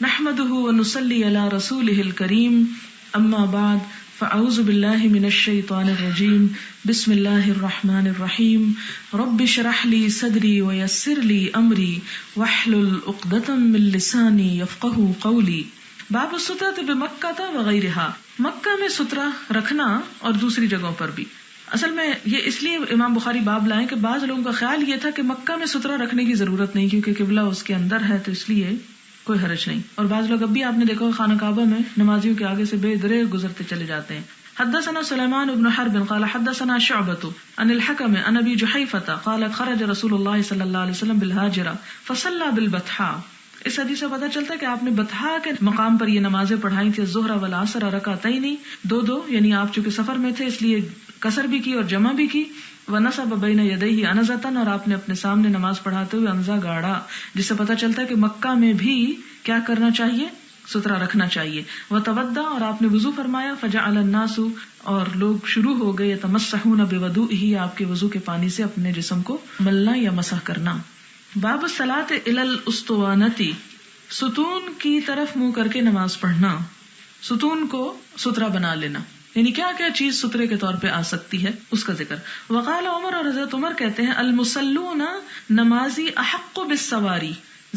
نحمده ونصلي على رسوله الكريم اما بعد فاعوذ بالله من الشيطان الرجيم بسم الله الرحمن الرحيم رب اشرح لي صدري ويسر لي امري واحلل عقدة من لساني يفقهوا قولي. باب السترة بمکہ وغیرها، مکہ میں سترہ رکھنا اور دوسری جگہوں پر بھی. اصل میں یہ اس لیے امام بخاری باب لائیں کہ بعض لوگوں کا خیال یہ تھا کہ مکہ میں سترہ رکھنے کی ضرورت نہیں کیونکہ قبلہ اس کے اندر ہے تو اس لیے کوئی حرج نہیں. اور بعض لوگ اب بھی آپ نے دیکھا خانہ کعبہ میں نمازیوں کے آگے سے بے درے گزرتے چلے جاتے ہیں. حدثنا سلیمان بن حرب قال حدثنا شعبۃ عن الحكم عن ابي جحيفة قال خرج رسول الله صلی اللہ علیہ وسلم بالهاجرة فصلى بالبطحاء. اس حدیث سے پتہ چلتا ہے کہ آپ نے بطحاء کے مقام پر یہ نمازیں پڑھائی تھی، الظہر والعصر رکعتین، دو، یعنی آپ چونکہ سفر میں تھے اس لیے قصر بھی کی اور جمع بھی کی. ونصب بین یدیہ انزۃ، اور آپ نے اپنے سامنے نماز پڑھاتے ہوئے انزا گاڑا، جس سے پتہ چلتا ہے کہ مکہ میں بھی کیا کرنا چاہیے، سترہ رکھنا چاہیے. وتودع، اور آپ نے وضو فرمایا. فجعل الناس، اور لوگ شروع ہو گئے یتمسحون بوضوئہ، آپ کے وضو کے پانی سے اپنے جسم کو ملنا یا مسح کرنا. باب الصلاۃ الی الاسطوانۃ، ستون کی طرف منہ کر کے نماز پڑھنا، ستون کو سترہ بنا لینا، یعنی کیا کیا چیز سترے کے طور پہ آ سکتی ہے اس کا ذکر. وقال عمر، اور حضرت عمر کہتے ہیں المصلون، نمازی احق بالسواری،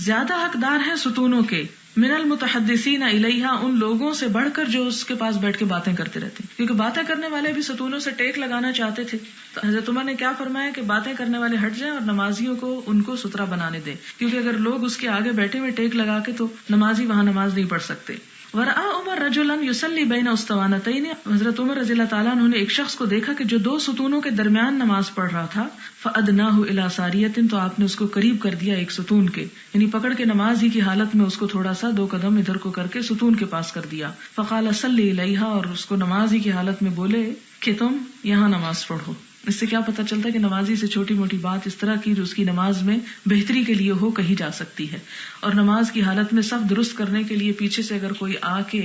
زیادہ حقدار ہیں ستونوں کے، من المتحدثین الیہا، ان لوگوں سے بڑھ کر جو اس کے پاس بیٹھ کے باتیں کرتے رہتے ہیں، کیونکہ باتیں کرنے والے بھی ستونوں سے ٹیک لگانا چاہتے تھے. تو حضرت عمر نے کیا فرمایا کہ باتیں کرنے والے ہٹ جائیں اور نمازیوں کو ان کو سترہ بنانے دیں، کیونکہ اگر لوگ اس کے آگے بیٹھے ہوئے ٹیک لگا کے تو نمازی وہاں نماز نہیں پڑھ سکتے. ورآ عمر رجلا یصلی بین اسطوانتین، حضرت عمر رضی اللہ تعالیٰ عنہ نے ایک شخص کو دیکھا کہ جو دو ستونوں کے درمیان نماز پڑھ رہا تھا. فادناہ الی ساریۃ، تو آپ نے اس کو قریب کر دیا ایک ستون کے، یعنی پکڑ کے نماز ہی کی حالت میں اس کو تھوڑا سا دو قدم ادھر کو کر کے ستون کے پاس کر دیا. فقال صلی الیہا، اور اس کو نماز ہی کی حالت میں بولے کہ تم یہاں نماز پڑھو. اس سے کیا پتہ چلتا ہے کہ نمازی سے چھوٹی موٹی بات اس طرح کی جو اس کی نماز میں بہتری کے لیے ہو کہی جا سکتی ہے. اور نماز کی حالت میں صف درست کرنے کے لیے پیچھے سے اگر کوئی آ کے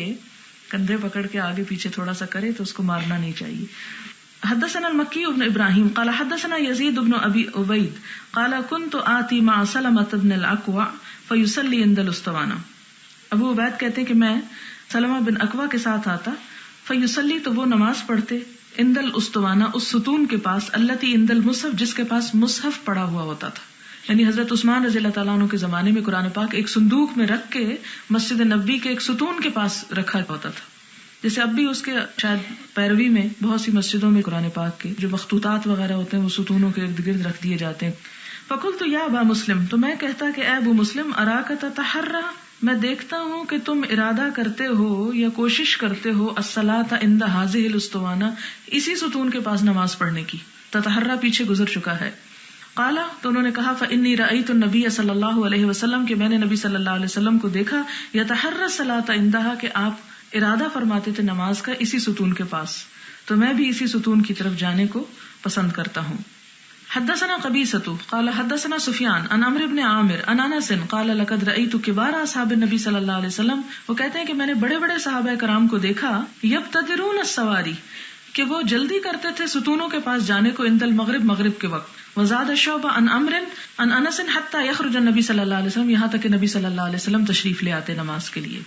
کندھے پکڑ کے آگے پیچھے تھوڑا سا کرے تو اس کو مارنا نہیں چاہیے. حدثنا المکی بن ابراہیم قال حدثنا یزید بن ابی عبید قال كنت آتی مع سلمة بن الاکوع فیصلی عند الاسطوانہ. ابو عبید کہتے ہیں کہ میں سلمہ بن اکوع کے ساتھ آتا، فیصلی، تو وہ نماز پڑھتے، عند الاسطوانہ، اس ستون کے پاس، التی عند المصحف، جس کے پاس مصحف پڑا ہوا ہوتا تھا. یعنی حضرت عثمان رضی اللہ تعالیٰ عنہ کے زمانے میں قرآن پاک ایک صندوق میں رکھ کے مسجد نبوی کے ایک ستون کے پاس رکھا ہوتا تھا. جیسے اب بھی اس کے شاید پیروی میں بہت سی مسجدوں میں قرآن پاک کے جو مخطوطات وغیرہ ہوتے ہیں وہ ستونوں کے ارد گرد رکھ دیے جاتے ہیں. فقلت یا ابا مسلم، تو میں کہتا کہ اے ابو مسلم، اراک تتحرى، میں دیکھتا ہوں کہ تم ارادہ کرتے ہو یا کوشش کرتے ہو الصلاۃ عند هذه الاسطوانہ، اسی ستون کے پاس نماز پڑھنے کی. تتحرى پیچھے گزر چکا ہے. قال، تو انہوں نے کہا فانی رأیت النبی صلی اللہ علیہ وسلم، کہ میں نے نبی صلی اللہ علیہ وسلم کو دیکھا، یتحرى الصلاۃ عندها، کہ آپ ارادہ فرماتے تھے نماز کا اسی ستون کے پاس، تو میں بھی اسی ستون کی طرف جانے کو پسند کرتا ہوں. حدثنا قبیصۃ قال حدثنا سفیان عن عمرو بن عامر عن انس قال لقد رأیت کبار اصحاب النبی صلی اللہ علیہ وسلم، وہ کہتے ہیں کہ میں نے بڑے بڑے صحابہ کرام کو دیکھا، یبتدرون السواری، کہ وہ جلدی کرتے تھے ستونوں کے پاس جانے کو، عند المغرب، مغرب کے وقت. وزاد شعبہ عن عمرو عن انس حتى يخرج النبی صلی اللہ علیہ وسلم، یہاں تک کہ نبی صلی اللہ علیہ وسلم تشریف لے آتے نماز کے لیے.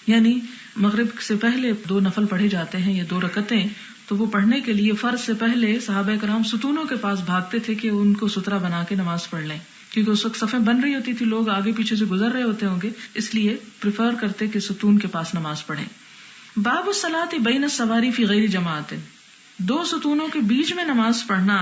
یعنی مغرب سے پہلے دو نفل پڑھے جاتے ہیں یا دو رکعتیں، تو وہ پڑھنے کے لیے فرض سے پہلے صحابہ کرام ستونوں کے پاس بھاگتے تھے کہ ان کو سترہ بنا کے نماز پڑھ لیں، کیونکہ اس وقت صفیں بن رہی ہوتی تھی، لوگ آگے پیچھے سے گزر رہے ہوتے ہوں گے، اس لیے پریفر کرتے کہ ستون کے پاس نماز پڑھیں. باب الصلاۃ بین السواری فی غیر جماعت، دو ستونوں کے بیچ میں نماز پڑھنا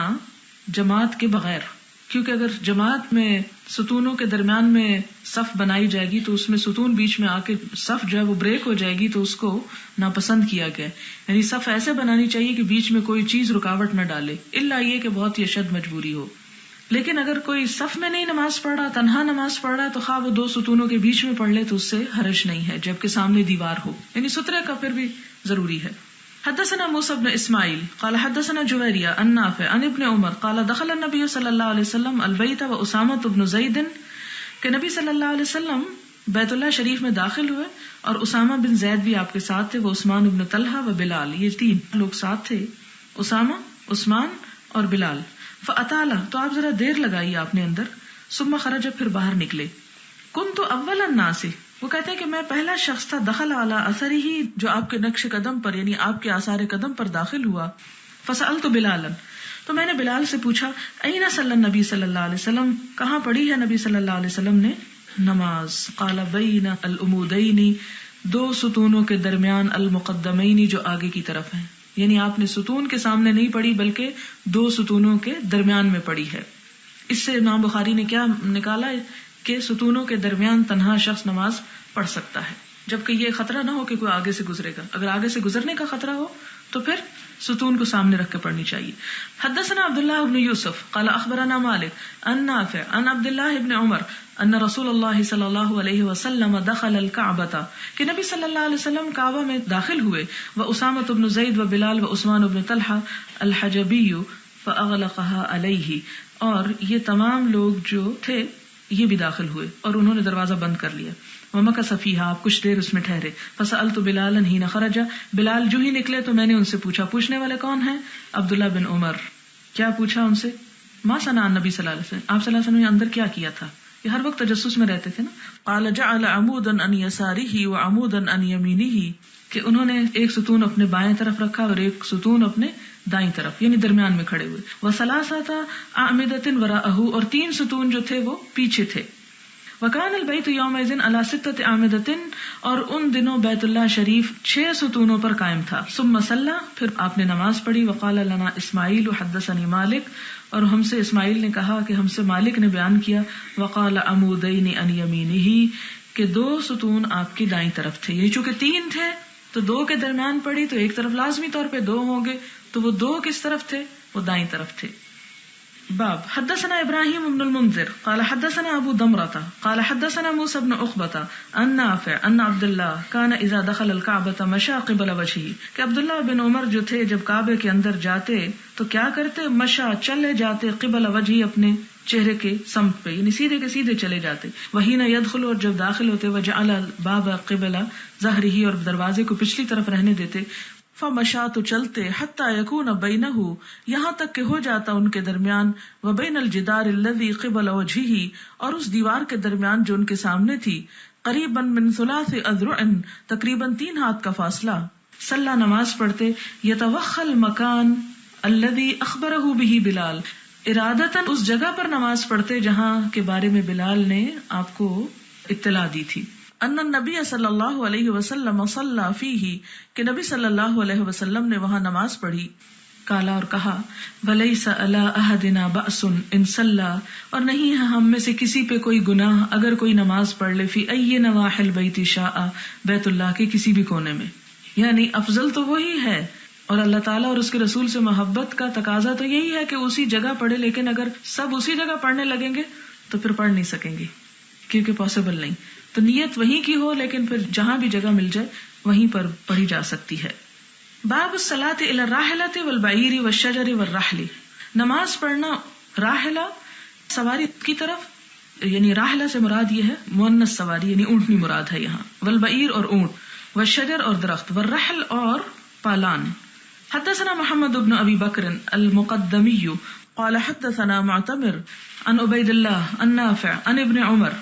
جماعت کے بغیر، کیونکہ اگر جماعت میں ستونوں کے درمیان میں صف بنائی جائے گی تو اس میں ستون بیچ میں آ کے صف جو ہے وہ بریک ہو جائے گی، تو اس کو ناپسند کیا گیا. یعنی صف ایسے بنانی چاہیے کہ بیچ میں کوئی چیز رکاوٹ نہ ڈالے، الا یہ کہ بہت ہی اشد مجبوری ہو. لیکن اگر کوئی صف میں نہیں نماز پڑھ رہا، تنہا نماز پڑھ رہا ہے، تو خواہ وہ دو ستونوں کے بیچ میں پڑھ لے تو اس سے حرج نہیں ہے، جبکہ سامنے دیوار ہو. یعنی سترے کا پھر بھی ضروری ہے. حدثنا موسى بن اسماعیل قال حدثنا جویریہ عن نافع عن ابن عمر قال دخل النبی صلی اللہ علیہ وسلم البیت واسامۃ بن زید، کہ نبی صلی اللہ علیہ وسلم بیت اللہ شریف میں داخل ہوئے اور اسامہ بن زید بھی آپ کے ساتھ تھے، وہ عثمان بن طلحہ و بلال، یہ تین لوگ ساتھ تھے، اسامہ، عثمان اور بلال. فاطال، تو آپ ذرا دیر لگائی آپ نے اندر. ثم خرج، پھر باہر نکلے. کنت اول الناس، وہ کہتے ہیں کہ میں پہلا شخص تھا دخل علی اثری ہی، جو آپ کے نقش قدم پر یعنی آپ کے آثار قدم پر داخل ہوا. فسألت بلالا، تو میں نے بلال سے پوچھا این صلی النبی صلی اللہ علیہ وسلم، کہاں پڑھی ہے نبی صلی اللہ علیہ وسلم نے نماز؟ قال بین العمودین، دو ستونوں کے درمیان، المقدمین جو آگے کی طرف ہیں، یعنی آپ نے ستون کے سامنے نہیں پڑھی بلکہ دو ستونوں کے درمیان میں پڑھی ہے. اس سے امام بخاری نے کیا نکالا کہ ستونوں کے درمیان تنہا شخص نماز پڑھ سکتا ہے، جبکہ یہ خطرہ نہ ہو کہ کوئی آگے سے گزرے گا. اگر آگے سے گزرنے کا خطرہ ہو تو پھر ستون کو سامنے رکھ کے پڑھنی چاہیے. حدثنا عبداللہ بن یوسف قال اخبرنا مالک عن نافع عن عبداللہ بن عمر ان رسول اللہ صلی اللہ علیہ وسلم دخل الکعبۃ، کہ نبی صلی اللہ علیہ وسلم کعبہ میں داخل ہوئے، واسامۃ بن زید وبلال وعثمان بن طلحہ الحجبی فاغلقها علیہ، اور یہ تمام لوگ جو تھے یہ بھی داخل ہوئے اور انہوں نے دروازہ بند کر لیا. ومکث فیہا، آپ کچھ دیر اس میں ٹھہرے. فسألت بلالا حین خرج، بلال جو ہی نکلے تو میں نے ان سے پوچھا، پوچھنے والے کون ہیں؟ عبداللہ بن عمر. کیا پوچھا ان سے؟ ما صنع النبی صلی اللہ علیہ وسلم، آپ صلی اللہ علیہ وسلم نے اندر کیا کیا تھا؟ یہ ہر وقت تجسس میں رہتے تھے نا. قال جعل عمودا عن یسارہ وعمودا عن یمینہ، کہ انہوں نے ایک ستون اپنے بائیں طرف رکھا اور ایک ستون اپنے دائیں طرف، یعنی درمیان میں کھڑے ہوئے. وثلاثۃ اعمدۃ وراءہ، اور تین ستون جو تھے وہ پیچھے تھے. وکان البیت یومئذ علی ستۃ اعمدۃ، اور ان دنوں بیت اللہ شریف 6 ستونوں پر قائم تھا. ثم صلی، پھر آپ نے نماز پڑھی. وقال لنا اسماعیل حدثنی مالک، اور ہم سے اسماعیل نے کہا کہ ہم سے مالک نے بیان کیا. وقال عمودین عن یمینہ، کہ 2 ستون آپ کی دائیں طرف تھے، یعنی چونکہ 3 تھے تو 2 کے درمیان پڑی تو ایک طرف لازمی طور پہ 2 ہوں گے، تو وہ 2 کس طرف تھے؟ وہ دائیں طرف تھے. باب حدثنا ابراہیم بن المنذر قال حدثنا ابو دمرة قال حدثنا موسى بن عقبة عن نافع ان عبد الله كان اذا دخل الكعبة مشى قبل وجهه، کہ عبداللہ بن عمر جو تھے جب کعبے کے اندر جاتے تو کیا کرتے؟ مشى، چلے جاتے، قبل وجهه، اپنے چہرے کے سمت پہ، یعنی سیدھے کے سیدھے چلے جاتے. وہی نہ يدخل، اور جب داخل ہوتے، وجعل الباب قبل ظهره، اور دروازے کو پچھلی طرف رہنے دیتے. فمشا، تو چلتے، حتی یکون بینہ، یہاں تک کہ ہو جاتا ان کے درمیان، وبین الجدار الذی قبل وجہہ، اور اس دیوار کے درمیان جو ان کے سامنے تھی، قریبا من ثلاث اذرع، تقریباً 3 ہاتھ کا فاصلہ. صلی، نماز پڑھتے، یتوخى المکان الذی اخبرہ بہ بلال، ارادتاً اس جگہ پر نماز پڑھتے جہاں کے بارے میں بلال نے آپ کو اطلاع دی تھی. ان النبی صلی اللہ علیہ وسلم صلی فیہ، کہ نبی صلی اللہ علیہ وسلم نے وہاں نماز پڑھی. کالا، اور کہا، ولیس علی احدنا بأس ان صلی، اور نہیں ہے ہم میں سے کسی پہ کوئی گناہ اگر کوئی نماز پڑھ لے، فی ای نواحی البیت شاء، بیت اللہ کے کسی بھی کونے میں. یعنی افضل تو وہی ہے، اور اللہ تعالیٰ اور اس کے رسول سے محبت کا تقاضا تو یہی ہے کہ اسی جگہ پڑھے. لیکن اگر سب اسی جگہ پڑھنے لگیں گے تو پھر پڑھ نہیں سکیں گے، کیونکہ پاسبل نہیں. تو نیت وہیں کی ہو، لیکن پھر جہاں بھی جگہ مل جائے وہیں پر پڑھی جا سکتی ہے. باب الصلاۃ الی الراحلۃ والبعیر والشجر والرحل، نماز پڑھنا راحلہ، سواری کی طرف، یعنی راحلہ سے مراد یہ ہے مؤنث سواری، یعنی اونٹنی مراد ہے یہاں، والبعیر اور اونٹ، والشجر اور درخت، والرحل اور پالان. حدثنا محمد بن ابی بکر المقدمی قال حدثنا معتمر عن عبید اللہ عن نافع عن ابن عمر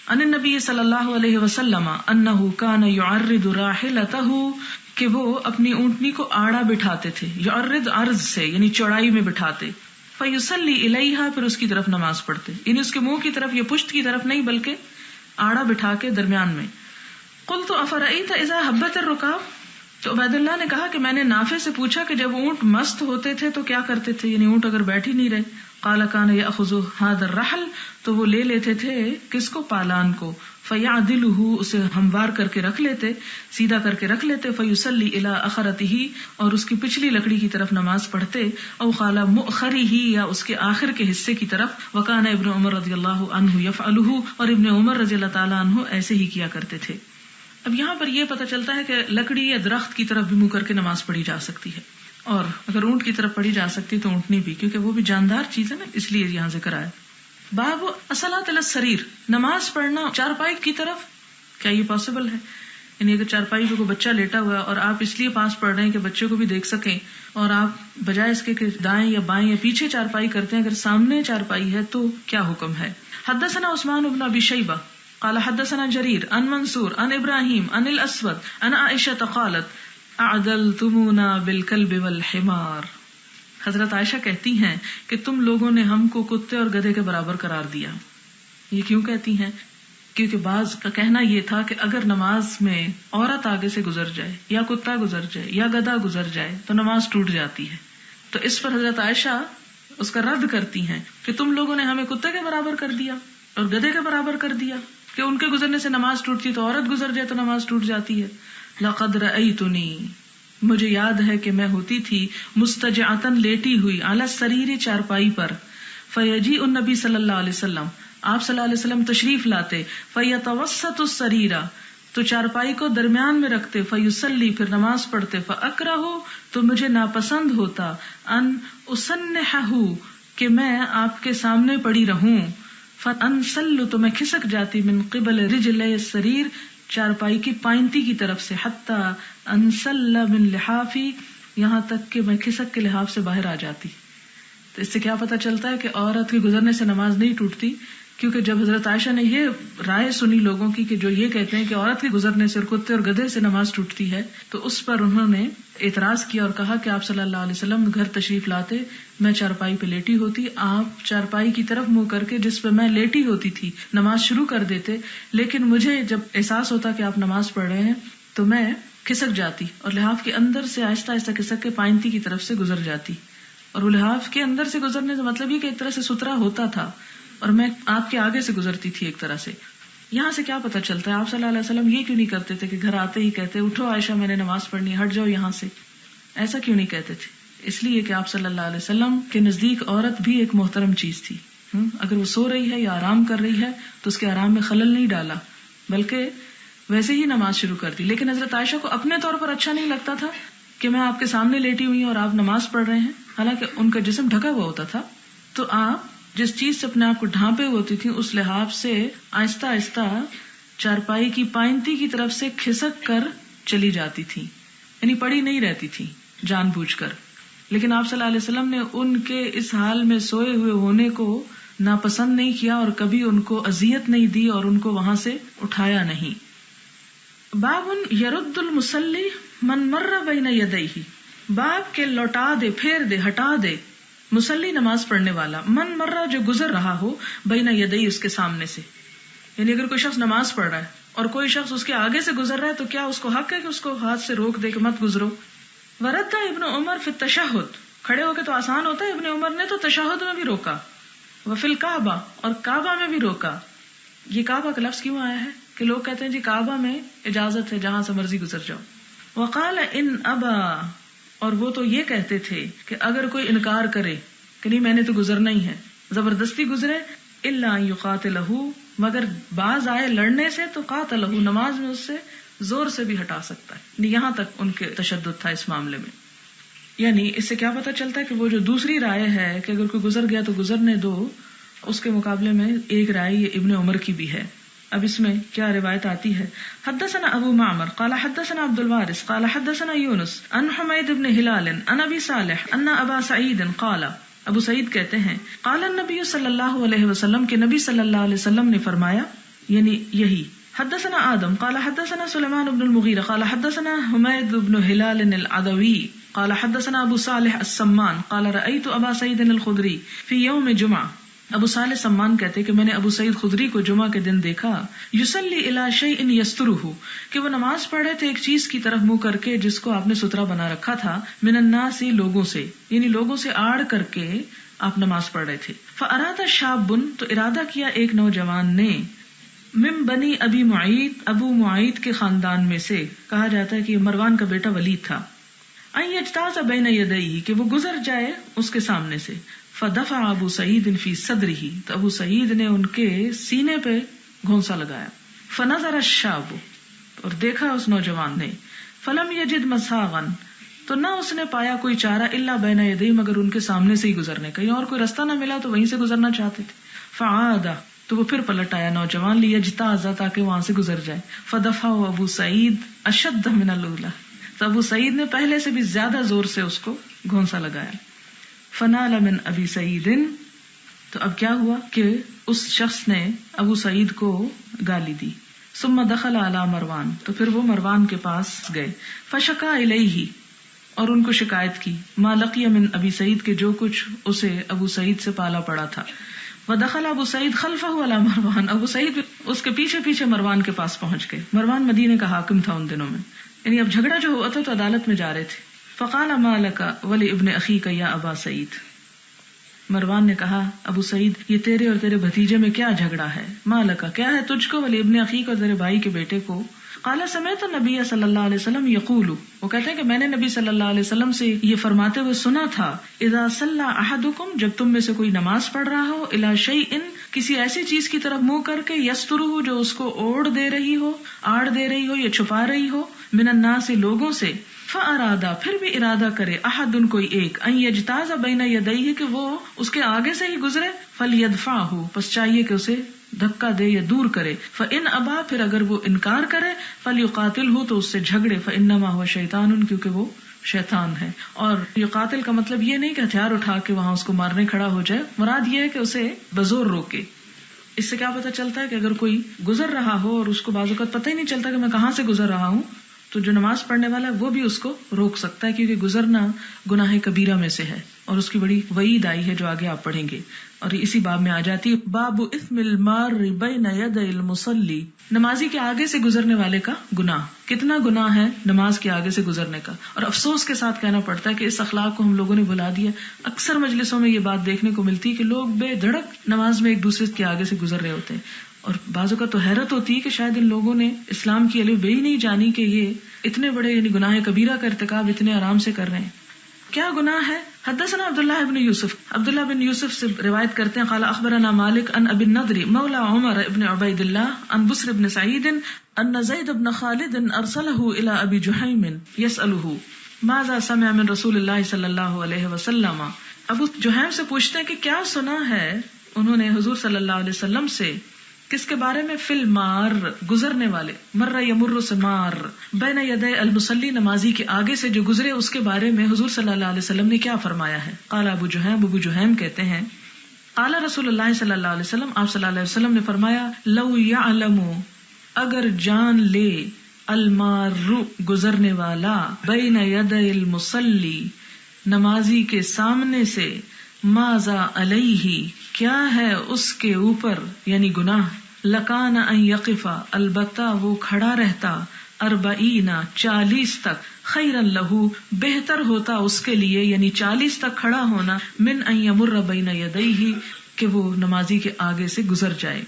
ان النبی صلی اللہ علیہ وسلم انہ کان یعرض راحلتہ، کہ وہ اپنی اونٹنی کو آڑا بٹھاتے تھے. یعرض عرض سے، یعنی چوڑائی میں بٹھاتے. فیصلی الیہا، پھر اس کی طرف نماز پڑھتے، یعنی اس کے منہ کی طرف یا پشت کی طرف نہیں بلکہ آڑا بٹھا کے درمیان میں. قلت افرأیت اذا حبت الرکاب، تو عبید اللہ نے کہا کہ میں نے نافع سے پوچھا کہ جب اونٹ مست ہوتے تھے تو کیا کرتے تھے، یعنی اونٹ اگر بیٹھ ہی نہیں رہے. قال کان یاخذ هذا الرحل، تو وہ لے لیتے تھے کس کو؟ پالان کو. فیعدلہ، اسے ہموار کر کے رکھ لیتے، سیدھا کر کے رکھ لیتے. فیصلی الی اخرتہ، اور اس کی پچھلی لکڑی کی طرف نماز پڑھتے. او قال مؤخرہ، یا اس کے آخر کے حصے کی طرف. وکان ابن عمر رضی اللہ عنہ یفعلہ، اور ابن عمر رضی اللہ تعالی عنہ ایسے ہی کیا کرتے تھے. اب یہاں پر یہ پتہ چلتا ہے کہ لکڑی یا درخت کی طرف بھی منہ کر کے نماز پڑھی جا سکتی ہے، اور اگر اونٹ کی طرف پڑھی جا سکتی تو اونٹنی بھی، کیونکہ وہ بھی جاندار چیز ہے نا، اس لیے یہاں ذکر آیا. باب الصلاۃ علی السریر، نماز پڑھنا چارپائی کی طرف، کیا یہ پاسبل ہے؟ یعنی اگر چارپائی پہ کوئی بچہ لیٹا ہوا ہے اور آپ اس لیے پاس پڑھ رہے ہیں کہ بچے کو بھی دیکھ سکیں، اور آپ بجائے اس کے کہ دائیں یا بائیں یا پیچھے چارپائی کرتے ہیں، اگر سامنے چارپائی ہے تو کیا حکم ہے؟ حدثنا عثمان بن ابی شیبہ قال حدثنا جرير عن منصور عن ابراہیم عن الاسود عن عائشہ قالت اعدلتمونا بالکلب والحمار. حضرت عائشہ کہتی ہیں کہ تم لوگوں نے ہم کو کتے اور گدھے کے برابر قرار دیا. یہ کیوں کہتی ہیں؟ کیونکہ بعض کا کہنا یہ تھا کہ اگر نماز میں عورت آگے سے گزر جائے یا کتا گزر جائے یا گدھا گزر جائے تو نماز ٹوٹ جاتی ہے. تو اس پر حضرت عائشہ اس کا رد کرتی ہیں کہ تم لوگوں نے ہمیں کتے کے برابر کر دیا اور گدھے کے برابر کر دیا کہ ان کے گزرنے سے نماز ٹوٹتی، تو عورت گزر جائے تو نماز ٹوٹ جاتی ہے. لقد رأیتنی، مجھے یاد ہے کہ میں ہوتی تھی مستجعتن لیٹی ہوئی علی السریر چارپائی پر، فیجیء النبی صلی اللہ علیہ وسلم، آپ صلی اللہ علیہ وسلم تشریف لاتے، فیتوسط السریر، تو چارپائی کو درمیان میں رکھتے، فیصلی، پھر نماز پڑھتے، فاکرہ، تو مجھے ناپسند ہوتا، ان اسنحہ، کہ میں آپ کے سامنے پڑی رہوں، فانسل، تو میں کھسک جاتی، من قبل رجلی السریر، چارپائی کی پائنتی کی طرف سے، حتی انسل من لحافی، یہاں تک کہ میں کھسک کے لحاف سے باہر آ جاتی. تو اس سے کیا پتہ چلتا ہے کہ عورت کے گزرنے سے نماز نہیں ٹوٹتی، کیونکہ جب حضرت عائشہ نے یہ رائے سنی لوگوں کی کہ جو یہ کہتے ہیں کہ عورت کے گزرنے سے اور کتے اور گدھے سے نماز ٹوٹتی ہے، تو اس پر انہوں نے اعتراض کیا اور کہا کہ آپ صلی اللہ علیہ وسلم گھر تشریف لاتے، میں چارپائی پہ لیٹی ہوتی، آپ چارپائی کی طرف منہ کر کے جس پہ میں لیٹی ہوتی تھی نماز شروع کر دیتے، لیکن مجھے جب احساس ہوتا کہ آپ نماز پڑھ رہے ہیں تو میں کھسک جاتی اور لحاف کے اندر سے آہستہ آہستہ کھسک کے پائنتی کی طرف سے گزر جاتی. اور وہ لحاف کے اندر سے گزرنے کا مطلب یہ کہ ایک طرح سے سترا ہوتا تھا اور میں آپ کے آگے سے گزرتی تھی ایک طرح سے. یہاں سے کیا پتہ چلتا ہے آپ صلی اللہ علیہ وسلم یہ کیوں نہیں کرتے تھے کہ گھر آتے ہی کہتے اٹھو عائشہ میں نے نماز پڑھنی، ہٹ جاؤ یہاں سے؟ ایسا کیوں نہیں کہتے تھے؟ اس لیے کہ آپ صلی اللہ علیہ وسلم کے نزدیک عورت بھی ایک محترم چیز تھی. اگر وہ سو رہی ہے یا آرام کر رہی ہے تو اس کے آرام میں خلل نہیں ڈالا، بلکہ ویسے ہی نماز شروع کر دی. لیکن حضرت عائشہ کو اپنے طور پر اچھا نہیں لگتا تھا کہ میں آپ کے سامنے لیٹی ہوئی ہوں اور آپ نماز پڑھ رہے ہیں، حالانکہ ان کا جسم ڈھکا ہوا ہوتا تھا. تو آپ جس چیز سے اپنے آپ کو ڈھانپے ہوتی تھی اس لحاظ سے آہستہ آہستہ چارپائی کی پائنتی کی طرف سے کھسک کر چلی جاتی تھی، یعنی پڑی نہیں رہتی تھی جان بوجھ کر. لیکن آپ صلی اللہ علیہ وسلم نے ان کے اس حال میں سوئے ہوئے ہونے کو ناپسند نہیں کیا اور کبھی ان کو اذیت نہیں دی اور ان کو وہاں سے اٹھایا نہیں. باب یرد المصلی من مر بین یدیہ، باب کے لوٹا دے، پھیر دے، ہٹا دے، مصلی نماز پڑھنے والا، من مرہ جو گزر رہا ہو، بین یدی اس کے سامنے سے. یعنی اگر کوئی شخص نماز پڑھ رہا ہے اور کوئی شخص اس کے آگے سے گزر رہا ہے تو کیا اس کو حق ہے کہ اس کو ہاتھ سے روک دے کہ مت گزرو. ورد ابن عمر فی التشہد، کھڑے ہو کے تو آسان ہوتا ہے، ابن عمر نے تو تشہد میں بھی روکا. وفی الکعبہ، اور کعبہ میں بھی روکا. یہ کعبہ کا لفظ کیوں آیا ہے کہ لوگ کہتے ہیں جی کعبہ میں اجازت ہے جہاں سے مرضی گزر جاؤ. وقال ان ابا، اور وہ تو یہ کہتے تھے کہ اگر کوئی انکار کرے کہ نہیں میں نے تو گزرنا ہی ہے، زبردستی گزرے، الا ان یقاتلہ، مگر باز آئے لڑنے سے تو قاتلہ، نماز میں اس سے زور سے بھی ہٹا سکتا ہے. یہاں تک ان کے تشدد تھا اس معاملے میں. یعنی اس سے کیا پتہ چلتا ہے کہ وہ جو دوسری رائے ہے کہ اگر کوئی گزر گیا تو گزرنے دو، اس کے مقابلے میں ایک رائے یہ ابن عمر کی بھی ہے. اب اس میں کیا روایت آتی ہے؟ حدثنا ابو معمر قال حدثنا عبد الوارث قال حدثنا یونس عن حمید بن ہلال عن ابی صالح ان ابا سعید قال، ابو سعید کہتے ہیں قال النبی صلی اللہ علیہ وسلم، کہ نبی صلی اللہ علیہ وسلم نے فرمایا، یعنی یہی. حدثنا آدم قال حدثنا سلیمان بن المغیرہ قال حدثنا حمید بن ہلال العدوی قال حدثنا ابو صالح السمان قال رأيت ابا سعید الخدری فی یوم جمعہ. ابو صالح سمان کہتے کہ میں نے ابو سعید خدری کو جمعہ کے دن دیکھا، یصلی الی شیء یسترہ، کہ وہ نماز پڑھ رہے تھے ایک چیز کی طرف منہ کر کے جس کو آپ نے سترا بنا رکھا تھا، من الناس، لوگوں سے، یعنی لوگوں سے آڑ کر کے آپ نماز پڑھ رہے تھے. فاراد شاب، تو ارادہ کیا ایک نوجوان نے، من بنی ابی معیط، ابو معیط کے خاندان میں سے، کہا جاتا ہے کہ یہ مروان کا بیٹا ولید تھا، ان یجتاز بین یدیہ، کہ وہ گزر جائے اس کے سامنے سے. فدفع ابو سعید فی صدرہ، تو ابو سعید نے ان کے سینے پہ گھونسا لگایا. فنظر الشاب، اور دیکھا اس نوجوان نے، فلم یجد مساغا، تو نہ اس نے پایا کوئی چارہ، الا بین یدیہ، مگر ان کے سامنے سے ہی گزرنے کا، اور کوئی رستہ نہ ملا تو وہیں سے گزرنا چاہتے تھے. فعاد، تو وہ پھر پلٹ آیا نوجوان، لیجتاز، تاکہ وہاں سے گزر جائے. فدفع ابو سعید اشد من الاولى، تو ابو سعید نے پہلے سے بھی زیادہ زور سے اس کو گھونسا لگایا. فنال من ابی سعید، تو اب کیا ہوا کہ اس شخص نے ابو سعید کو گالی دی. ثم دخل علی مروان، تو پھر وہ مروان کے پاس گئے. فشکا الیہ، اور ان کو شکایت کی. ما لقی من ابی سعید، کے جو کچھ اسے ابو سعید سے پالا پڑا تھا. ودخل ابو سعید خلفہ علی مروان، ابو سعید اس کے پیچھے پیچھے مروان کے پاس پہنچ گئے. مروان مدینے کا حاکم تھا ان دنوں میں، یعنی اب جھگڑا جو ہوا تھا تو عدالت میں جا رہے تھے. فقال ما لک ولابن اخیک یا ابا سعید، مروان نے کہا ابو سعید یہ تیرے اور تیرے بھتیجے میں کیا جھگڑا ہے؟ ما لک، کیا ہے تجھ کو؟ ولابن اخیک، اور تیرے بھائی کے بیٹے کو. قال سمعت النبی صلی اللہ علیہ وسلم یقول، وہ کہتے ہیں کہ میں نے نبی صلی اللہ علیہ وسلم سے یہ فرماتے ہوئے سنا تھا. اذا صلی احدکم، جب تم میں سے کوئی نماز پڑھ رہا ہو، الی شیء، کسی ایسی چیز کی طرف منہ کر کے، یسترہ، جو اس کو اوڑھ دے رہی ہو، آڑ دے رہی ہو یا چھپا رہی ہو، من الناس، لوگوں سے. فارادہ، پھر بھی ارادہ کرے، احد، کوئی ایک، ان یجتاز بین یدیہ، کہ وہ اس کے آگے سے ہی گزرے، فلیدفعہ، پس چاہیے کہ اسے دھکا دے یا دور کرے. فان ابا، پھر اگر وہ انکار کرے، فلیقاتلہ، تو اس سے جھگڑے. فانما هو شیطان، کیونکہ وہ شیطان ہے. اور یقاتل کا مطلب یہ نہیں کہ ہتھیار اٹھا کے وہاں اس کو مارنے کھڑا ہو جائے، مراد یہ ہے کہ اسے بزور روکے. اس سے کیا پتہ چلتا ہے کہ اگر کوئی گزر رہا ہو اور اس کو بعض اوقات پتہ ہی نہیں چلتا کہ میں کہاں سے گزر رہا ہوں، تو جو نماز پڑھنے والا ہے وہ بھی اس کو روک سکتا ہے، کیونکہ گزرنا گناہ کبیرہ میں سے ہے، اور اس کی بڑی وعید آئی ہے جو آگے آپ پڑھیں گے، اور اسی باب میں آ جاتی ہے. باب اثم المار بین یدی المصلی، نمازی کے آگے سے گزرنے والے کا گناہ. کتنا گناہ ہے نماز کے آگے سے گزرنے کا، اور افسوس کے ساتھ کہنا پڑتا ہے کہ اس اخلاق کو ہم لوگوں نے بھلا دیا. اکثر مجلسوں میں یہ بات دیکھنے کو ملتی ہے کہ لوگ بے دھڑک نماز میں ایک دوسرے کے آگے سے گزر رہے ہوتے ہیں، اور بعضوں کا تو حیرت ہوتی ہے کہ شاید ان لوگوں نے اسلام کی الف بے ہی نہیں جانی کہ یہ اتنے بڑے یعنی گناہ کبیرہ کا ارتکاب اتنے آرام سے کر رہے ہیں. کیا گناہ ہے؟ حدثنا عبداللہ بن یوسف، عبداللہ بن یوسف سے روایت کرتے ہیں، قال اخبرنا مالک عن ابی النضر مولا عمر ابن عبید اللہ عن بسر بن سعید ان زید بن خالد ارسلہ الى ابی جحیم یسألہ ماذا سمع من رسول اللہ صلی اللہ علیہ وسلم. ابو جحیم سے پوچھتے ہیں کہ کیا سنا ہے انہوں نے حضور صلی اللہ علیہ وسلم سے، کس کے بارے میں؟ فی المار، گزرنے والے، مر یمر سے مار، بین یدی المصلی، نمازی کے آگے سے جو گزرے اس کے بارے میں حضور صلی اللہ علیہ وسلم نے کیا فرمایا ہے. قال ابو جہیم کہتے ہیں، قال رسول اللہ صلی اللہ علیہ وسلم، آپ صلی اللہ علیہ وسلم نے فرمایا، لو یعلم، اگر جان لے، المار، گزرنے والا، بین یدی المصلی، نمازی کے سامنے سے، ماذا علیہ، کیا ہے اس کے اوپر یعنی گناہ، لکان ان یقفا، البتہ وہ کھڑا رہتا، 40 40 تک، خیرا لہو، بہتر ہوتا اس کے لیے، یعنی 40 تک کھڑا ہونا، من ان یمر بین یدیہ، کہ وہ نمازی کے آگے سے گزر جائے.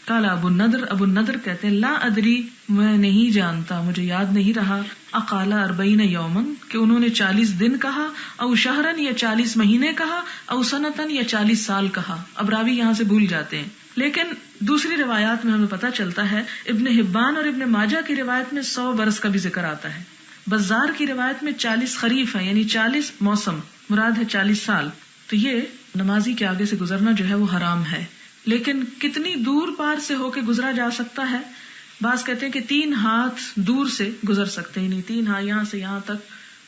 قال ابو النضر کہتے ہیں، لا ادری، میں نہیں جانتا، مجھے یاد نہیں رہا، اقال 40 یومن، کہ انہوں نے 40 دن کہا، او شہرن، یا 40 مہینے کہا، او سنتن، یا 40 سال کہا. اب راوی یہاں سے بھول جاتے ہیں، لیکن دوسری روایات میں ہمیں پتہ چلتا ہے، ابن حبان اور ابن ماجہ کی روایت میں 100 برس کا بھی ذکر آتا ہے. بزار کی روایت میں 40 خریف ہے، یعنی 40 موسم، مراد ہے 40 سال. تو یہ نمازی کے آگے سے گزرنا جو ہے وہ حرام ہے. لیکن کتنی دور پار سے ہو کے گزرا جا سکتا ہے؟ بعض کہتے ہیں کہ 3 ہاتھ دور سے گزر سکتے ہیں، یعنی 3 ہاتھ یہاں سے یہاں تک.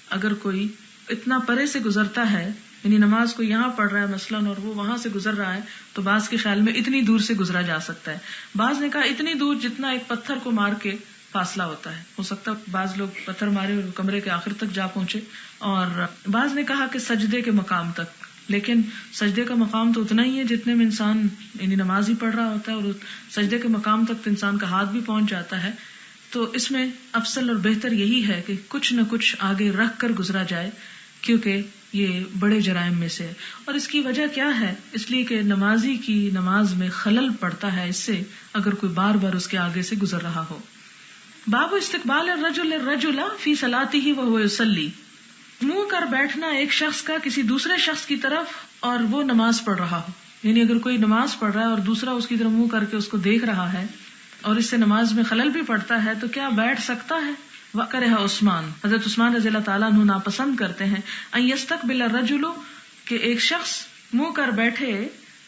اگر کوئی اتنا پرے سے گزرتا ہے، یعنی نماز کو یہاں پڑھ رہا ہے مثلاً اور وہ وہاں سے گزر رہا ہے، تو بعض کے خیال میں اتنی دور سے گزرا جا سکتا ہے. بعض نے کہا اتنی دور جتنا ایک پتھر کو مار کے فاصلہ ہوتا ہے، ہو سکتا ہے بعض لوگ پتھر مارے اور کمرے کے آخر تک جا پہنچے. اور بعض نے کہا کہ سجدے کے مقام تک، لیکن سجدے کا مقام تو اتنا ہی ہے جتنے میں انسان یعنی نماز ہی پڑھ رہا ہوتا ہے، اور سجدے کے مقام تک تو انسان کا ہاتھ بھی پہنچ جاتا ہے. تو اس میں افضل اور بہتر یہی ہے کہ کچھ نہ کچھ آگے رکھ کر گزرا جائے، کیونکہ یہ بڑے جرائم میں سے ہے. اور اس کی وجہ کیا ہے؟ اس لیے کہ نمازی کی نماز میں خلل پڑتا ہے اس سے، اگر کوئی بار بار اس کے آگے سے گزر رہا ہو. باب استقبال الرجل الرجل فی صلاتہ وہو یصلی، منہ کر بیٹھنا ایک شخص کا کسی دوسرے شخص کی طرف اور وہ نماز پڑھ رہا ہو. یعنی اگر کوئی نماز پڑھ رہا ہے اور دوسرا اس کی طرف منہ کر کے اس کو دیکھ رہا ہے اور اس سے نماز میں خلل بھی پڑتا ہے، تو کیا بیٹھ سکتا ہے؟ وَقَرِهَ عثمان، حضرت عثمان رضی اللہ تعالیٰ عنہ ناپسند کرتے ہیں، ان یستقبل الرجل، کہ ایک شخص منہ کر بیٹھے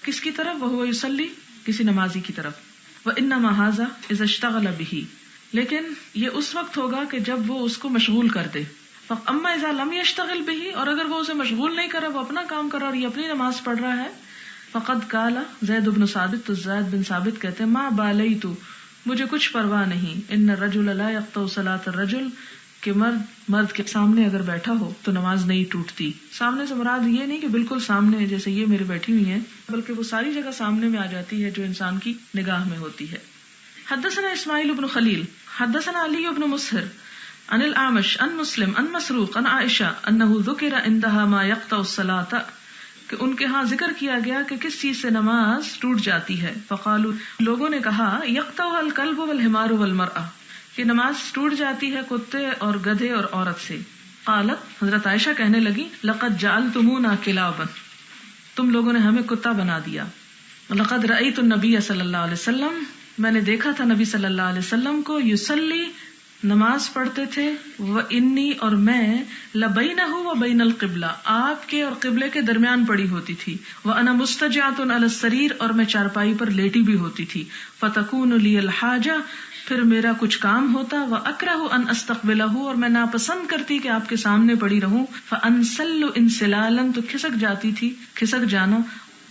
کس کی طرف؟ وہو یصلی، کسی نمازی کی طرف. وَإِنَّمَا هَذَا إِذَا اشْتَغَلَ بِهِ، لیکن یہ اس وقت ہوگا کہ جب وہ اس کو مشغول کر دے. اما اذا لم يشتغل به، اور اگر وہ اسے مشغول نہیں کرا، وہ اپنا کام کر رہا اور یہ اپنی نماز پڑھ رہا ہے، فقد قال زید بن ثابت، تو زید بن ثابت کہتے ہیں ما بالیت، مجھے کچھ پرواہ نہیں، ان الرجل لا يقطع صلاة الرجل، کہ مرد کے سامنے اگر بیٹھا ہو تو نماز نہیں ٹوٹتی. سامنے سے مراد یہ نہیں کہ بالکل سامنے جیسے یہ میرے بیٹھی ہوئی ہیں، بلکہ وہ ساری جگہ سامنے میں آ جاتی ہے جو انسان کی نگاہ میں ہوتی ہے. حدثنا اسماعیل بن خلیل حدثنا علی بن مسہر عن الاعمش عن مسلم عن مسروق عن عائشہ انه ذکر عندها ما يقطع الصلاة، کہ ان کے ہاں ذکر کیا گیا کہ کس چیز سے نماز ٹوٹ جاتی ہے. فقالوا، لوگوں نے کہا يقطعها الكلب والحمار والمرأة، کہ نماز ٹوٹ جاتی ہے کتے اور گدھے اور عورت سے. قالت، حضرت عائشہ کہنے لگی لقد جعلتمونا کلابا، تم لوگوں نے ہمیں کتا بنا دیا. لقد رأيت النبي صلی اللہ علیہ وسلم، میں نے دیکھا تھا نبی صلی اللہ علیہ وسلم کو یصلی، نماز پڑھتے تھے، وانی، اور میں، لبینہ وبین القبلہ، آپ کے اور قبلے کے درمیان پڑی ہوتی تھی، وانا مستجعۃ علی السریر، اور میں چارپائی پر لیٹی بھی ہوتی تھی. فتکون لی الحاجہ، پھر میرا کچھ کام ہوتا، واکرہ ان استقبلہ، اور میں ناپسند کرتی کہ آپ کے سامنے پڑی رہوں. فانسل انسلالا، تو کھسک جاتی تھی، کھسک جانا.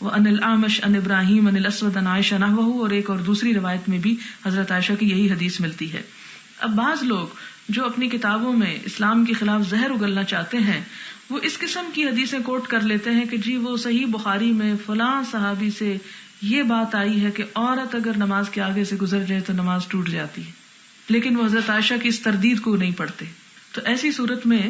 وعن الاعمش عن ابراہیم عن الاسود عن عائشہ نحوہ، اور ایک اور دوسری روایت میں بھی حضرت عائشہ کی یہی حدیث ملتی ہے. اب بعض لوگ جو اپنی کتابوں میں اسلام کے خلاف زہر اگلنا چاہتے ہیں، وہ اس قسم کی حدیثیں کوٹ کر لیتے ہیں کہ جی وہ صحیح بخاری میں فلاں صحابی سے یہ بات آئی ہے کہ عورت اگر نماز کے آگے سے گزر جائے تو نماز ٹوٹ جاتی ہے، لیکن وہ حضرت عائشہ کی اس تردید کو نہیں پڑھتے. تو ایسی صورت میں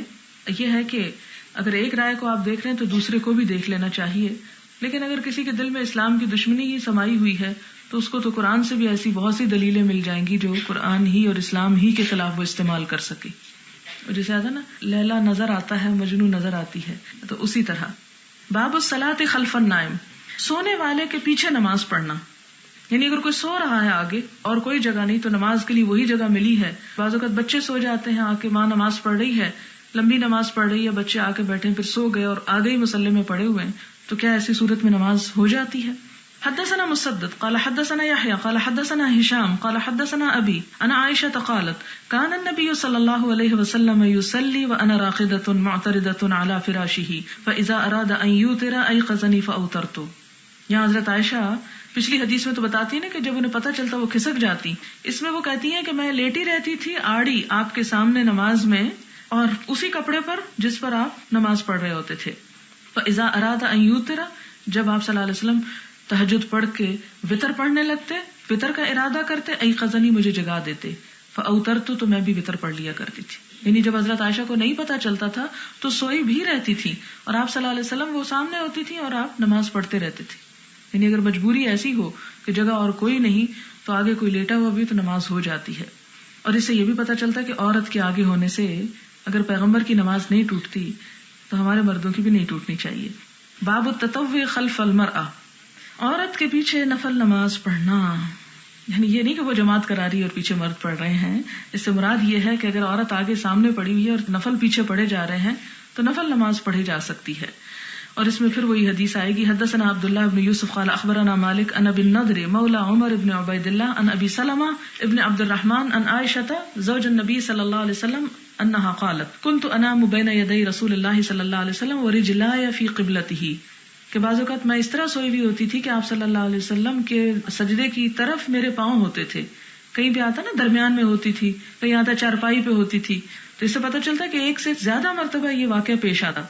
یہ ہے کہ اگر ایک رائے کو آپ دیکھ رہے ہیں تو دوسرے کو بھی دیکھ لینا چاہیے. لیکن اگر کسی کے دل میں اسلام کی دشمنی ہی سمائی ہوئی ہے تو اس کو تو قرآن سے بھی ایسی بہت سی دلیلیں مل جائیں گی جو قرآن ہی اور اسلام ہی کے خلاف وہ استعمال کر سکے. جیسے آتا نا لیلا نظر آتا ہے مجنو نظر آتی ہے، تو اسی طرح. باب الصلاۃ خلف النائم، سونے والے کے پیچھے نماز پڑھنا. یعنی اگر کوئی سو رہا ہے آگے اور کوئی جگہ نہیں تو نماز کے لیے وہی جگہ ملی ہے. بعض اوقات بچے سو جاتے ہیں، آ کے ماں نماز پڑھ رہی ہے، لمبی نماز پڑھ رہی ہے، بچے آ کے بیٹھے پھر سو گئے اور آگے ہی مصلی میں پڑے ہوئے ہیں، تو کیا ایسی صورت میں نماز ہو جاتی ہے؟ حدثنا مسدد قال حدثنا يحيى قال حدثنا هشام قال حدثنا ابي انا عائشة قالت كان النبي صلى الله عليه وسلم يصلي وانا راقدة معترضة على فراشه فاذا اراد ان يوتر ايقظني فاوترت. یہاں حضرت عائشہ پچھلی حدیث میں تو بتاتی ہے نا کہ جب انہیں پتہ چلتا وہ کھسک جاتی، اس میں وہ کہتی ہیں کہ میں لیٹی رہتی تھی آڑی آپ کے سامنے نماز میں، اور اسی کپڑے پر جس پر آپ نماز پڑھ رہے ہوتے تھے. فاذا اراد ان يوتر، جب آپ صلی اللہ علیہ وسلم تہجد پڑھ کے وطر پڑھنے لگتے، وطر کا ارادہ کرتے، ایقظنی، مجھے جگا دیتے، فاوترت، تو میں بھی وطر پڑھ لیا کرتی تھی. یعنی جب حضرت عائشہ کو نہیں پتا چلتا تھا تو سوئی بھی رہتی تھی اور آپ صلی اللہ علیہ وسلم وہ سامنے ہوتی تھی اور آپ نماز پڑھتے رہتے تھے. یعنی اگر مجبوری ایسی ہو کہ جگہ اور کوئی نہیں تو آگے کوئی لیٹا ہوا بھی تو نماز ہو جاتی ہے. اور اس سے یہ بھی پتا چلتا ہے کہ عورت کے آگے ہونے سے اگر پیغمبر کی نماز نہیں ٹوٹتی تو ہمارے مردوں کی بھی نہیں ٹوٹنی چاہیے. باب التطوع خلف المرأة، عورت کے پیچھے نفل نماز پڑھنا. یعنی یہ نہیں کہ وہ جماعت کرا رہی ہے اور پیچھے مرد پڑھ رہے ہیں، اس سے مراد یہ ہے کہ اگر عورت آگے سامنے پڑھی ہوئی ہے اور نفل پیچھے پڑھے جا رہے ہیں تو نفل نماز پڑھی جا سکتی ہے. اور اس میں پھر وہی حدیث آئے گی. حدثنا عبداللہ بن یوسف قال اخبرنا مالک عن ابی النضر مولا عمر بن عبید اللہ عن ابی سلمہ ابن عبد الرحمن عن عائشہ زوج النبی صلی اللہ علیہ وسلم انہا قالت كنت انام بین یدی رسول اللہ صلی اللہ علیہ وسلم ورجلای فی قبلتہ، کہ بعض اوقات میں اس طرح سوئی ہوئی ہوتی تھی کہ آپ صلی اللہ علیہ وسلم کے سجدے کی طرف میرے پاؤں ہوتے تھے. کہیں بھی آتا نا درمیان میں ہوتی تھی، کہیں آتا چارپائی پہ ہوتی تھی. تو اس سے پتہ چلتا ہے کہ ایک سے زیادہ مرتبہ یہ واقعہ پیش آتا،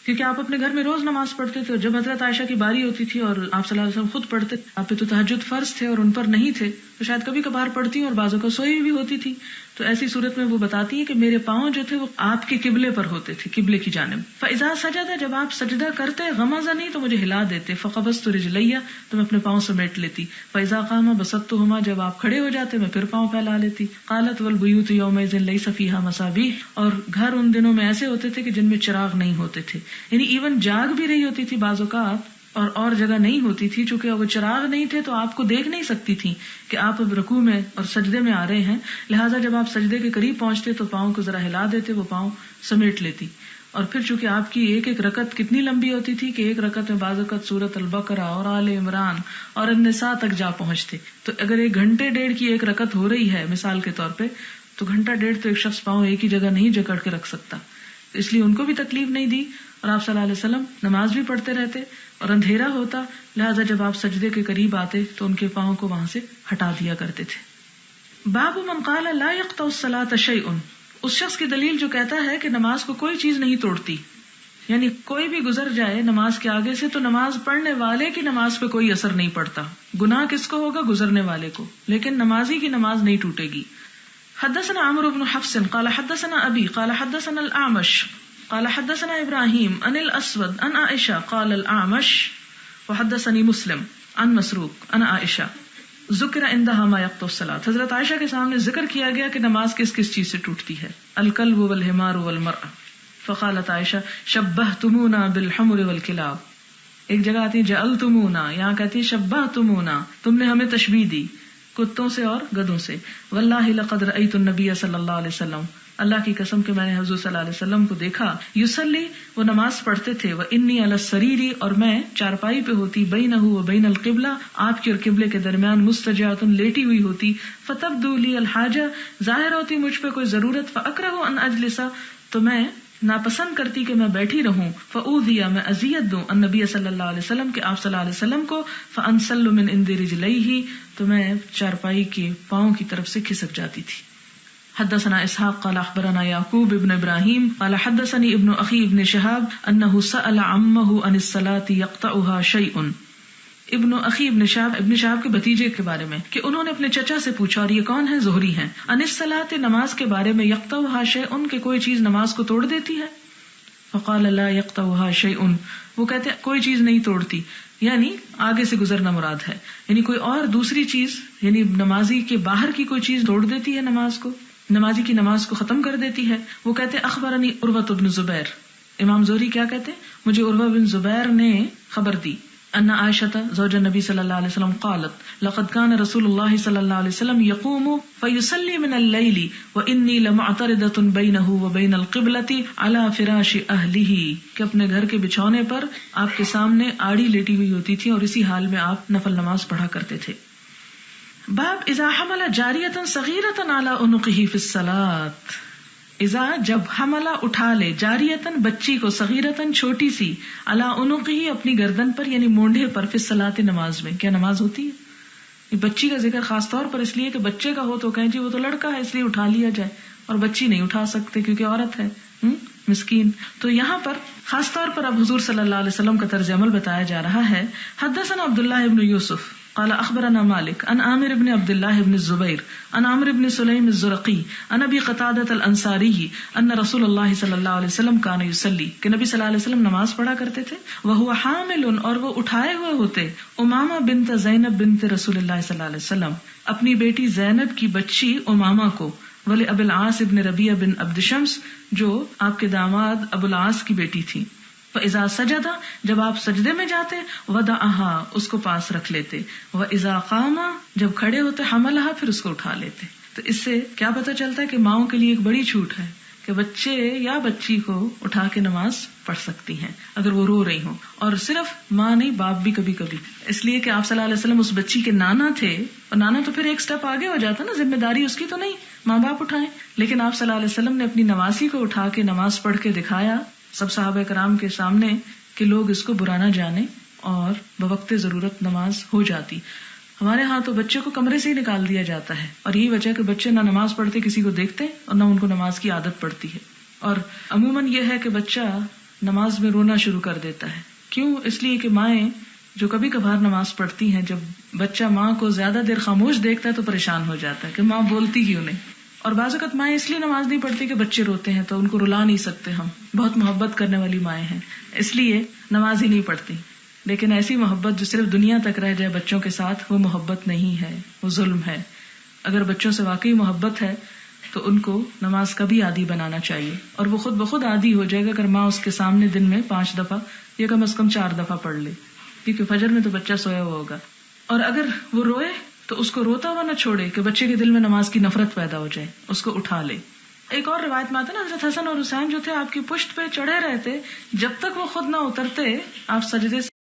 کیونکہ آپ اپنے گھر میں روز نماز پڑھتے تھے. جب حضرت عائشہ کی باری ہوتی تھی اور آپ صلی اللہ علیہ وسلم خود پڑھتے، آپ پہ تو تہجد فرض تھے اور ان پر نہیں تھے، تو شاید کبھی کبھار پڑھتی اور بعضوں کا سوئی بھی ہوتی تھی. تو ایسی صورت میں وہ بتاتی ہے کہ میرے پاؤں جو تھے وہ آپ کے قبلے پر ہوتے تھے، قبلے کی جانب. فاذا سجد، جب آپ سجدہ کرتے، غمزنی، تو مجھے ہلا دیتے، فقبضت رجلیا، تو میں اپنے پاؤں سمیٹ لیتی. فاذا قام بسطتهما، جب آپ کھڑے ہو جاتے میں پھر پاؤں پھیلا لیتی. قالت والبیوت یومئذ لیس فیہا مصابیح، اور گھر ان دنوں میں ایسے ہوتے تھے کہ جن میں چراغ نہیں ہوتے تھے. یعنی ایون جاگ بھی رہی ہوتی تھی بعض اوقات اور جگہ نہیں ہوتی تھی، چونکہ وہ چراغ نہیں تھے تو آپ کو دیکھ نہیں سکتی تھی کہ آپ اب رکوع میں اور سجدے میں آ رہے ہیں. لہٰذا جب آپ سجدے کے قریب پہنچتے تو پاؤں کو ذرا ہلا دیتے، وہ پاؤں سمیٹ لیتی. اور پھر چونکہ آپ کی ایک ایک رکعت کتنی لمبی ہوتی تھی کہ ایک رکعت میں بعض اوقات سورۃ البقرہ اور آل عمران اور النساء تک جا پہنچتے. تو اگر 1 گھنٹے 1.5 کی ایک رکعت ہو رہی ہے مثال کے طور پہ، تو 1.5 گھنٹے تو ایک شخص پاؤں ایک ہی جگہ نہیں جکڑ کے رکھ سکتا. اس لیے ان کو بھی تکلیف نہیں دی، اور آپ صلی اللہ علیہ وسلم نماز بھی پڑھتے رہتے اور اندھیرا ہوتا، لہذا جب آپ سجدے کے قریب آتے تو ان کے پاؤں کو وہاں سے ہٹا دیا کرتے تھے۔ باب من قال لا يقطع الصلاة شيء، اس شخص کی دلیل جو کہتا ہے کہ نماز کو کوئی چیز نہیں توڑتی، یعنی کوئی بھی گزر جائے نماز کے آگے سے تو نماز پڑھنے والے کی نماز پہ کوئی اثر نہیں پڑتا، گناہ کس کو ہوگا؟ گزرنے والے کو، لیکن نمازی کی نماز نہیں ٹوٹے گی۔ حدثنا عمرو بن حفص قال حدثنا ابي قال حدثنا الاعمش قال حدثنا ابراهيم عن الاسود عن عائشة قال الاعمش وحدثني مسلم عن مسروق عن عائشة ذکر عندها ما يقطع الصلاة، حضرت عائشہ کے سامنے ذکر کیا گیا کہ نماز کس کس چیز سے ٹوٹتی ہے، الکلب والحمار والمرأة، فقالت عائشہ شبہتمونا بالحمر والکلاب، ایک جگہ آتی ہے جعلتمونا، یہاں کہتی ہے شبہتمونا، تم نے ہمیں تشبیہ دی کتوں سے اور گدھوں سے۔ واللہ لقد رأیت النبی صلی اللہ علیہ وسلم، اللہ کی قسم کہ میں نے حضور صلی اللہ علیہ وسلم کو دیکھا، یصلی، وہ نماز پڑھتے تھے، وانی علی السریر، اور میں چارپائی پہ ہوتی، بینہ وبین القبلہ، آپ کے اور قبلے کے درمیان، مستجعۃ، لیٹی ہوئی ہوتی، فتبدو لی الحاجہ، ظاہر ہوتی مجھ پہ کوئی ضرورت، فاکرہ ان اجلس، تو میں ناپسند کرتی کہ میں بیٹھی رہوں، فاؤذی، میں اذیت دوں، النبی صلی اللہ علیہ وسلم کے، آپ صلی اللہ علیہ وسلم کو، فانسل من عند رجلیہ، تو میں چارپائی کے پاؤں کی طرف سے کھسک جاتی تھی۔ حدثنا اسحاق قال اخبرنا یعقوب ابن ابراہیم قال حدثني ابن اخی ابن شہاب انه سأل عمه عن الصلاة يقطعها شيء، ابن اخی ابن شہاب کے بھتیجے کے بارے میں کہ انہوں نے اپنے چچا سے پوچھا، اور یہ کون ہے؟ زہری ہیں، عن الصلاة، نماز کے بارے میں، يقطعها شيء، کہ کوئی چیز نماز کو توڑ دیتی ہے؟ فقال لا يقطعها شيء، وہ کہتے ہیں کوئی چیز نہیں توڑتی، یعنی آگے سے گزرنا مراد ہے، یعنی کوئی اور دوسری چیز، یعنی نمازی کے باہر کی کوئی چیز توڑ دیتی ہے نماز کو، نمازی کی نماز کو ختم کر دیتی ہے۔ وہ کہتے اخبرنی عروۃ بن زبیر، امام زہری کیا کہتے مجھے عروہ بن زبیر نے خبر دی، ان عائشہ زوج النبی صلی اللہ علیہ وسلم قالت لقد كان رسول اللہ صلی اللہ علیہ وسلم يقوم فيصلي من الليل واني لمعترضة بينه وبين القبلة على فراش اهله، کہ اپنے گھر کے بچھونے پر آپ کے سامنے آڑی لیٹی ہوئی ہوتی تھی اور اسی حال میں آپ نفل نماز پڑھا کرتے تھے۔ باب اذا حمل جاریۃ صغیرۃ علی عنقہ فی الصلاۃ، اذا جب حملہ اٹھا لے، جاریۃ بچی کو، صغیرۃ چھوٹی سی، علی عنقہ اپنی گردن پر، یعنی مونڈھے پر، فی الصلاۃ نماز میں، کیا نماز ہوتی ہے؟ یہ بچی کا ذکر خاص طور پر اس لیے کہ بچے کا ہو تو کہیں جی وہ تو لڑکا ہے اس لیے اٹھا لیا جائے، اور بچی نہیں اٹھا سکتے کیونکہ عورت ہے، مسکین۔ تو یہاں پر خاص طور پر اب حضور صلی اللہ علیہ وسلم کا طرز عمل بتایا جا رہا ہے۔ حدثنا عبداللہ ابن یوسف قال اخبرنا مالک عن عامر بن عبد الله بن الزبير عن عمرو بن سليم الزرقي عن ابي قتادة الانصاري ان رسول الله صلی اللہ علیہ وسلم كان يصلي، کہ نبی صلی اللہ علیہ وسلم نماز پڑھا کرتے تھے، وهو حامل، اور وہ اٹھائے ہوئے ہوتے، امامہ بنت زینب بنت رسول اللہ صلی اللہ علیہ وسلم، اپنی بیٹی زینب کی بچی امامہ کو، ولی ابو العاص ابن ربیعہ بن عبد شمس، جو آپ کے داماد ابو العاص کی بیٹی تھی۔ فاذا سجد، جب آپ سجدے میں جاتے، وضعها، اس کو پاس رکھ لیتے، واذا قام، جب کھڑے ہوتے، حملها، پھر اس کو اٹھا لیتے۔ تو اس سے کیا پتہ چلتا ہے کہ ماؤں کے لیے ایک بڑی چھوٹ ہے کہ بچے یا بچی کو اٹھا کے نماز پڑھ سکتی ہیں اگر وہ رو رہی ہوں، اور صرف ماں نہیں، باپ بھی کبھی کبھی، اس لیے کہ آپ صلی اللہ علیہ وسلم اس بچی کے نانا تھے، اور نانا تو پھر ایک سٹیپ آگے ہو جاتا نا، ذمہ داری اس کی تو نہیں ماں باپ اٹھائیں، لیکن آپ صلی اللہ علیہ وسلم نے اپنی نواسی کو اٹھا کے نماز پڑھ کے دکھایا سب صحابہ کرام کے سامنے کہ لوگ اس کو برا نہ جانے، اور بوقت ضرورت نماز ہو جاتی۔ ہمارے ہاں تو بچے کو کمرے سے ہی نکال دیا جاتا ہے، اور یہی وجہ کہ بچے نہ نماز پڑھتے کسی کو دیکھتے اور نہ ان کو نماز کی عادت پڑتی ہے، اور عموماً یہ ہے کہ بچہ نماز میں رونا شروع کر دیتا ہے۔ کیوں؟ اس لیے کہ مائیں جو کبھی کبھار نماز پڑھتی ہیں، جب بچہ ماں کو زیادہ دیر خاموش دیکھتا ہے تو پریشان ہو جاتا ہے کہ ماں بولتی کیوں نہیں، اور بعض اوقات مائیں اس لیے نماز نہیں پڑھتی کہ بچے روتے ہیں تو ان کو رلا نہیں سکتے، ہم بہت محبت کرنے والی مائیں ہیں اس لیے نماز ہی نہیں پڑھتی، لیکن ایسی محبت جو صرف دنیا تک رہ جائے بچوں کے ساتھ، وہ محبت نہیں ہے، وہ ظلم ہے۔ اگر بچوں سے واقعی محبت ہے تو ان کو نماز کا بھی عادی بنانا چاہیے، اور وہ خود بخود عادی ہو جائے گا اگر ماں اس کے سامنے دن میں 5 دفعہ یا کم از کم 4 دفعہ پڑھ لے، کیونکہ فجر میں تو بچہ سویا ہوا ہوگا، اور اگر وہ روئے تو اس کو روتا ہوا نہ چھوڑے کہ بچے کے دل میں نماز کی نفرت پیدا ہو جائے، اس کو اٹھا لے۔ ایک اور روایت میں آتا نا، حضرت حسن اور حسین جو تھے آپ کی پشت پہ چڑھے رہتے جب تک وہ خود نہ اترتے، آپ سجدے سے